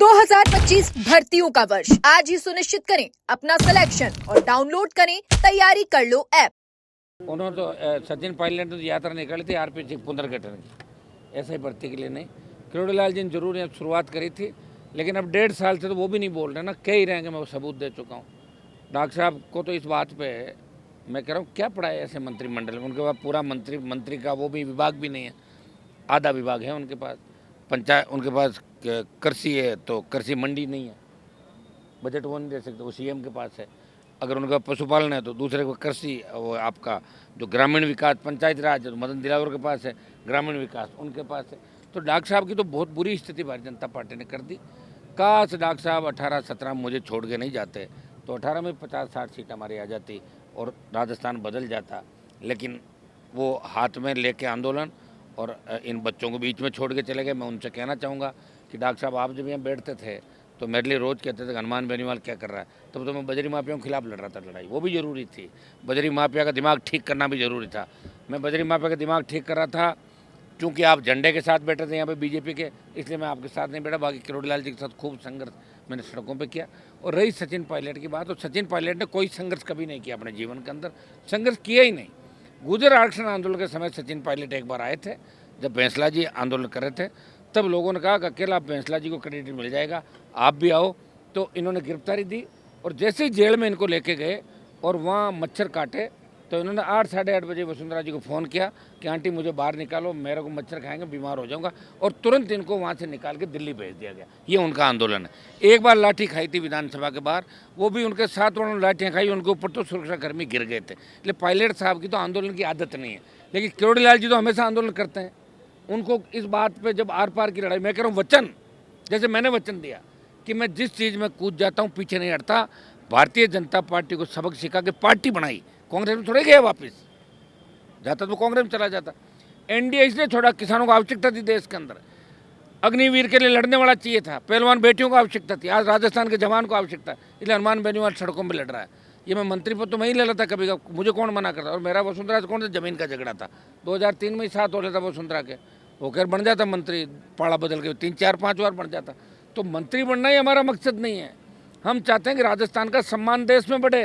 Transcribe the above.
2025 भर्तियों का वर्ष आज ही सुनिश्चित करें अपना सिलेक्शन और डाउनलोड करें तैयारी कर लो ऐप। उन्होंने तो सचिन पायलट ने तो यात्रा निकाली थी आरपीसी पुनर्गठन की, ऐसे ही भर्ती के लिए नहीं। किरोड़ीलाल जी ने जरूर यहाँ शुरुआत करी थी, लेकिन अब 1.5 साल से तो वो भी नहीं बोल रहे ना, कह ही रहे हैं कि मैं वो सबूत दे चुका हूँ। डॉक्टर साहब को तो इस बात पे मैं कह रहा हूँ क्या पड़ा है ऐसे मंत्रिमंडल में, उनके पास पूरा मंत्री का वो भी विभाग भी नहीं है, आधा विभाग है उनके पास। पंचायत उनके पास कृषि है तो कृषि मंडी नहीं है, बजट वो नहीं दे सकते, वो सीएम के पास है। अगर उनका पशुपालन है तो दूसरे को कृषि, वो आपका जो ग्रामीण विकास पंचायत राज है मदन दिलावर के पास है, ग्रामीण विकास उनके पास है। तो डॉक्टर साहब की तो बहुत बुरी स्थिति भारतीय जनता पार्टी ने कर दी। काश डॉक्टर साहब 18-17 मुझे छोड़ के नहीं जाते तो 18 में 50-60 सीट हमारी आ जाती और राजस्थान बदल जाता। लेकिन वो हाथ में लेके आंदोलन और इन बच्चों को बीच में छोड़ के चले गए। मैं उनसे कहना चाहूँगा कि डॉक्टर साहब आप जब यहाँ बैठते थे तो मेरे लिए रोज़ कहते थे हनुमान बेनीवाल क्या कर रहा है, तब तो मैं बजरी माफियाओं के खिलाफ लड़ रहा था लड़ाई, वो भी ज़रूरी थी। बजरी माफिया का दिमाग ठीक करना भी ज़रूरी था। मैं बजरी माफिया का दिमाग ठीक कर रहा था क्योंकि आप झंडे के साथ बैठे थे यहाँ पे बीजेपी के, इसलिए मैं आपके साथ नहीं बैठा। बाकी किरोड़ीलाल जी के साथ खूब संघर्ष मैंने सड़कों पे किया। और रही सचिन पायलट की बात, तो सचिन पायलट ने कोई संघर्ष कभी नहीं किया अपने जीवन के अंदर, संघर्ष किया ही नहीं। गुर्जर आरक्षण आंदोलन के समय सचिन पायलट एक बार आए थे, जब बैंसला जी आंदोलन कर रहे थे, तब लोगों ने कहा कि अकेला बैंसला जी को क्रेडिट मिल जाएगा, आप भी आओ। तो इन्होंने गिरफ्तारी दी और जैसे ही जेल में इनको लेके गए और वहाँ मच्छर काटे तो इन्होंने 8-8:30 बजे वसुंधरा जी को फ़ोन किया कि आंटी मुझे बाहर निकालो, मेरे को मच्छर खाएंगे, बीमार हो जाऊंगा। और तुरंत इनको वहाँ से निकाल के दिल्ली भेज दिया गया। ये उनका आंदोलन है। एक बार लाठी खाई थी विधानसभा के बाहर, वो भी उनके साथ उन्होंने लाठियाँ खाई, उनके ऊपर तो सुरक्षाकर्मी गिर गए थे। इसलिए पायलट साहब की तो आंदोलन की आदत नहीं है, लेकिन किरोड़ीलाल जी तो हमेशा आंदोलन करते हैं। उनको इस बात पे जब आर पार की लड़ाई, मैं कह रहा हूँ वचन, जैसे मैंने वचन दिया कि मैं जिस चीज़ में कूद जाता हूँ पीछे नहीं हटता। भारतीय जनता पार्टी को सबक सिखा के पार्टी बनाई, कांग्रेस में थोड़े गया वापस, जाता तो कांग्रेस में चला जाता। एनडीए इसलिए छोड़ा, किसानों को आवश्यकता थी देश के अंदर, अग्निवीर के लिए लड़ने वाला चाहिए था, पहलवान बेटियों को आवश्यकता थी, आज राजस्थान के जवान को आवश्यकता है, इसलिए हनुमान बेनीवाल सड़कों में लड़ रहा है। ये मैं मंत्री पद तो मैं ही ले लेता कभी का, मुझे कौन मना करता। और मेरा वसुंधरा से कौन सा ज़मीन का झगड़ा था, 2003 में ही साथ हो लेता वसुंधरा के, होकर बन जाता मंत्री, पाड़ा बदल के 3-4-5 बार बन जाता। तो मंत्री बनना ही हमारा मकसद नहीं है। हम चाहते हैं कि राजस्थान का सम्मान देश में बढ़े,